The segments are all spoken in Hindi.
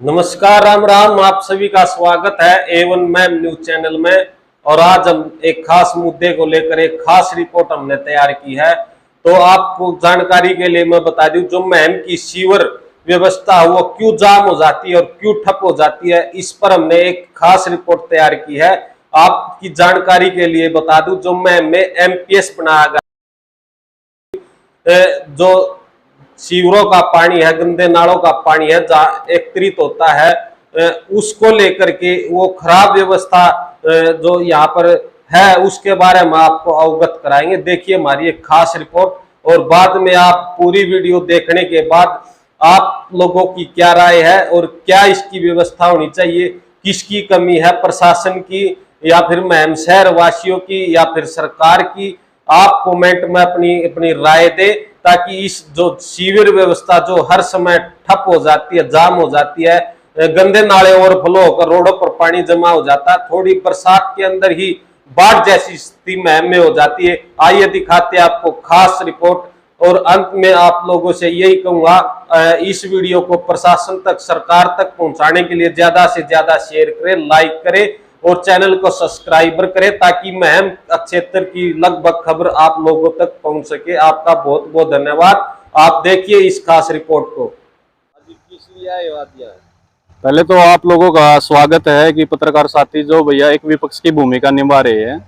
नमस्कार, राम राम। आप सभी का स्वागत है A1 मैम न्यूज चैनल में। और आज हम एक खास मुद्दे को लेकर एक खास रिपोर्ट हमने तैयार की है। तो आपको जानकारी के लिए मैं बता दूं, जो मैम की सीवर व्यवस्था वो क्यों जाम हो जाती है और क्यों ठप हो जाती है, इस पर हमने एक खास रिपोर्ट तैयार की है। आपकी जानकारी के लिए बता दूं, जो मैम में MPS बनाया गया, जो सीवरों का पानी है, गंदे नालों का पानी है, जहाँ एकत्रित होता है, उसको लेकर के वो खराब व्यवस्था जो यहाँ पर है, उसके बारे में आपको अवगत कराएंगे। देखिए हमारी एक खास रिपोर्ट, और बाद में आप पूरी वीडियो देखने के बाद आप लोगों की क्या राय है और क्या इसकी व्यवस्था होनी चाहिए, किसकी कमी है, प्रशासन की या फिर महम शहर वासियों की या फिर सरकार की, आप कमेंट में अपनी अपनी राय दे, ताकि इस जो सीवर व्यवस्था जो हर समय ठप हो जाती है, जाम हो जाती है, गंदे नाले ओवरफ्लो होकर रोडों पर पानी जमा हो जाता है, थोड़ी बरसात के अंदर ही बाढ़ जैसी स्थिति महम में हो जाती है। आइए दिखाते हैं आपको खास रिपोर्ट। और अंत में आप लोगों से यही कहूंगा, इस वीडियो को प्रशासन तक, सरकार तक पहुंचाने के लिए ज्यादा से ज्यादा शेयर करें, लाइक करें और चैनल को सब्सक्राइबर करें, ताकि महम क्षेत्र की लगभग खबर आप लोगों तक पहुंच सके। आपका बहुत बहुत धन्यवाद। आप देखिए इस खास रिपोर्ट को। पहले तो आप लोगों का स्वागत है कि पत्रकार साथी जो भैया एक विपक्ष की भूमिका निभा रहे हैं।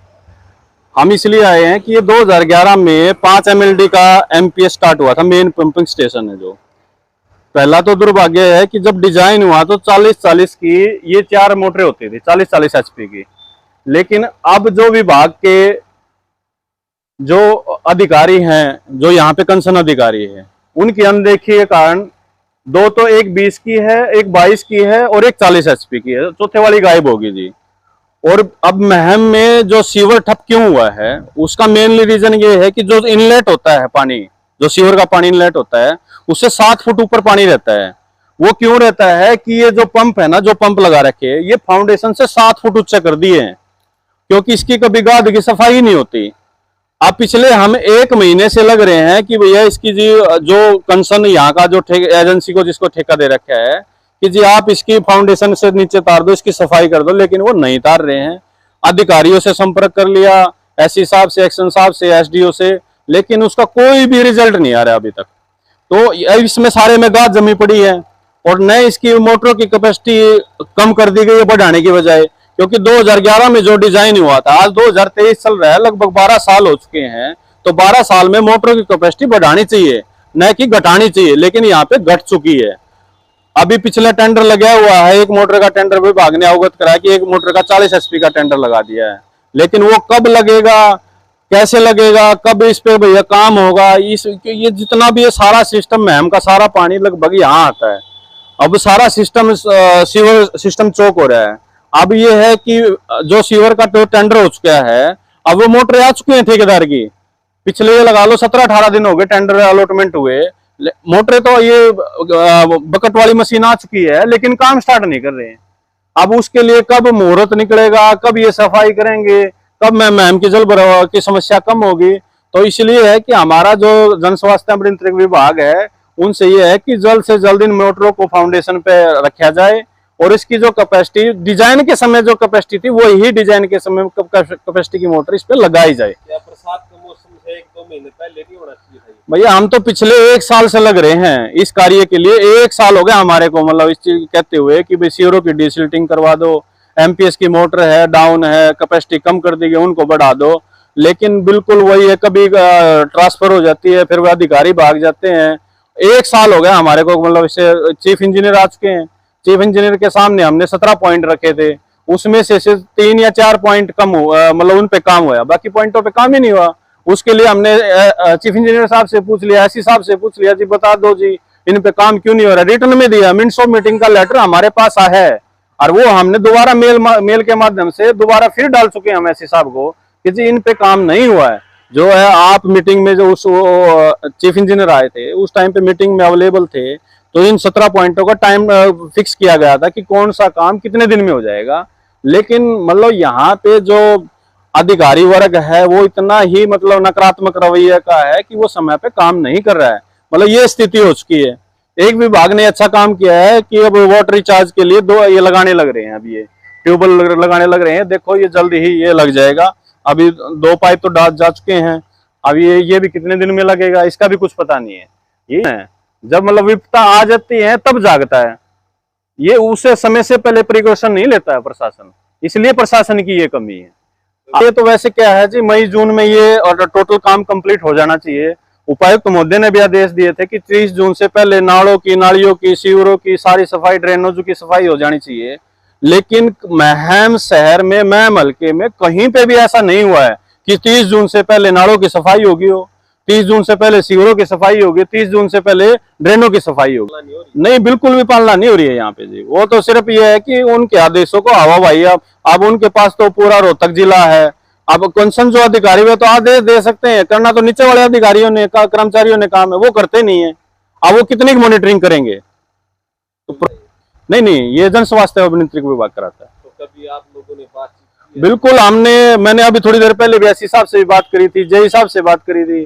हम इसलिए आए हैं कि ये 2011 में 5 MLD का MPS स्टार्ट हुआ था, मेन पंपिंग स्टेशन है। जो पहला तो दुर्भाग्य है कि जब डिजाइन हुआ तो 40-40 की ये 4 मोटरें होती थी, 40-40 HP की। लेकिन अब जो विभाग के जो अधिकारी हैं, जो यहाँ पे कंसर्न अधिकारी है, उनकी अनदेखी के कारण दो तो एक 20 की है, एक 22 की है और एक 40 HP की है, चौथे वाली गायब होगी जी। और अब महम में जो सीवर ठप क्यों हुआ है, उसका मेनली रीजन ये है कि जो इनलेट होता है पानी, जो सीवर का पानी इनलेट होता है, उससे 7 फुट ऊपर पानी रहता है। वो क्यों रहता है कि ये जो पंप है ना, जो पंप लगा रखे हैं, ये फाउंडेशन से 7 फुट ऊंचे कर दिए हैं, क्योंकि इसकी कभी गाद की सफाई नहीं होती। अब पिछले हम 1 महीने से लग रहे हैं कि भैया इसकी जी जो कंसर्न यहाँ का जो एजेंसी को जिसको ठेका दे रखा है कि जी आप इसकी फाउंडेशन से नीचे तार दो, इसकी सफाई कर दो, लेकिन वो नहीं तार रहे हैं। अधिकारियों से संपर्क कर लिया, SC साहब से, एक्शन साहब से, SDO से, लेकिन उसका कोई भी रिजल्ट नहीं आ रहा अभी तक। तो इसमें सारे में गाद जमी पड़ी है और नए इसकी मोटरों की कैपेसिटी कम कर दी गई है बढ़ाने की बजाय, क्योंकि 2011 में जो डिजाइन हुआ था, आज 2023 चल रहा है, लगभग 12 साल हो चुके हैं। तो 12 साल में मोटरों की कैपेसिटी बढ़ानी चाहिए, न कि घटानी चाहिए, लेकिन यहाँ पे घट चुकी है। अभी पिछला टेंडर लगा हुआ है, एक मोटर का टेंडर विभाग ने अवगत कराया कि एक मोटर का 40 HP का टेंडर लगा दिया है, लेकिन वो कब लगेगा, कैसे लगेगा, कब इस पे भैया काम होगा, ये जितना भी ये सारा सिस्टम महम का सारा पानी लगभग यहाँ आता है। अब सारा सिस्टम सीवर सिस्टम चौक हो रहा है। अब ये है कि जो सीवर का तो टेंडर हो चुका है, अब वो मोटर आ चुकी है ठेकेदार की। पिछले ये लगा लो 17-18 दिन हो गए टेंडर अलॉटमेंट हुए, मोटरें तो ये बकेट वाली मशीन आ चुकी है, लेकिन काम स्टार्ट नहीं कर रहे हैं। अब उसके लिए कब मुहूर्त निकलेगा, कब ये सफाई करेंगे, कब मैम की जल भराव की समस्या कम होगी। तो इसलिए है कि हमारा जो जन स्वास्थ्य अभियंत्रिक विभाग है, उनसे ये है कि जल्द से जल्द इन मोटरों को फाउंडेशन पे रखा जाए और इसकी जो कैपेसिटी डिजाइन के समय जो कैपेसिटी थी, वही डिजाइन के समय कैपेसिटी की मोटर इस पे लगाई जाए। क्या बरसात के मौसम से 1-2 महीने पहले नहीं होना चाहिए भैया? हम तो पिछले 1 साल से लग रहे हैं इस कार्य के लिए। 1 साल हो गया हमारे को, मतलब इस चीज कहते हुए कि भाई सीवरों की डिसिल्टिंग करवा दो, MPS की मोटर है डाउन है, कैपेसिटी कम कर दी गई, उनको बढ़ा दो। लेकिन बिल्कुल वही है, कभी ट्रांसफर हो जाती है, फिर वो अधिकारी भाग जाते हैं। 1 साल हो गया हमारे को, मतलब इससे चीफ इंजीनियर आ चुके हैं। चीफ इंजीनियर के सामने हमने 17 पॉइंट रखे थे, उसमें से सिर्फ 3 या 4 पॉइंट कम हुआ, मतलब उन पे काम हुआ, बाकी पॉइंटों पे काम ही नहीं हुआ। उसके लिए हमने चीफ इंजीनियर साहब से पूछ लिया, SC साहब से पूछ लिया, जी बता दो जी इन पे काम क्यों नहीं हो रहा। रिटर्न में दिया, मिनट्स ऑफ मीटिंग का लेटर हमारे पास है, और वो हमने दोबारा मेल के माध्यम से दोबारा फिर डाल चुके हैं हम SC साहब को कि जी इन पे काम नहीं हुआ है। जो है आप मीटिंग में जो उस चीफ इंजीनियर आए थे, उस टाइम पे मीटिंग में अवेलेबल थे, तो इन 17 पॉइंटों का टाइम फिक्स किया गया था कि कौन सा काम कितने दिन में हो जाएगा। लेकिन मतलब यहाँ पे जो अधिकारी वर्ग है वो इतना ही मतलब नकारात्मक रवैये का है कि वो समय पे काम नहीं कर रहा है। मतलब ये स्थिति हो चुकी है। एक विभाग ने अच्छा काम किया है कि अब वाटर रिचार्ज के लिए 2 ये लगाने लग रहे हैं, अभी ये ट्यूबवेल लगाने लग रहे हैं। देखो ये जल्दी ही ये लग जाएगा। अभी 2 पाइप तो डाल जा चुके हैं, अब ये भी कितने दिन में लगेगा इसका भी कुछ पता नहीं है। ये है जब मतलब विपदा आ जाती है तब जागता है, ये उसे समय से पहले प्रिकॉशन नहीं लेता है प्रशासन, इसलिए प्रशासन की ये कमी है। ये तो वैसे क्या है जी, मई जून में ये और टोटल काम कंप्लीट हो जाना चाहिए। उपायुक्त महोदय ने भी आदेश दिए थे कि 30 जून से पहले नालों की, नालियों की, सीवरों की सारी सफाई, ड्रेनेजों की सफाई हो जानी चाहिए। लेकिन महम शहर में, महम हल्के में कहीं पे भी ऐसा नहीं हुआ है कि 30 जून से पहले नालों की सफाई होगी हो, 30 जून से पहले सीवरों की सफाई होगी, 30 जून से पहले ड्रेनों की सफाई होगी। नहीं, बिल्कुल भी पालना नहीं हो रही है यहाँ पे जी। वो तो सिर्फ ये है कि उनके आदेशों को हवा भाई, अब उनके पास तो पूरा रोहतक जिला है। अब कंसर्न जो अधिकारी वे तो आदेश दे सकते हैं, करना तो नीचे वाले अधिकारियों ने, कर्मचारियों ने काम है, वो करते नहीं है। अब वो कितनी मॉनिटरिंग करेंगे? तो नहीं, ये जन स्वास्थ्य अभियंत्रिक विभाग कराता है। तो कभी आप लोगों ने बातचीत? बिल्कुल, मैंने अभी थोड़ी देर पहले भी ऐसी साहब से भी बात करी थी, जय साहब से बात करी थी,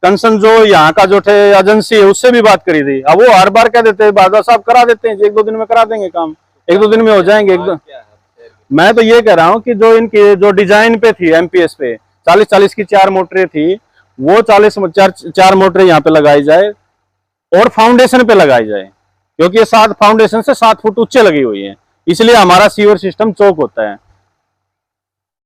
कंसर्न जो यहाँ का जो एजेंसी है उससे भी बात करी थी। अब वो हर बार कह देते हैं बादल साहब करा देते हैं, 1-2 दिन में करा देंगे काम, 1-2 दिन में हो जाएंगे। मैं तो ये कह रहा हूँ कि जो इनकी जो डिजाइन पे थी एमपीएस पे 40-40 की 4 मोटरें थी, वो 4 मोटरें यहाँ पे लगाई जाए और फाउंडेशन पे लगाई जाए, क्योंकि ये 7 फाउंडेशन से 7 फुट ऊंचे लगी हुई है, इसलिए हमारा सीवर सिस्टम चौक होता है।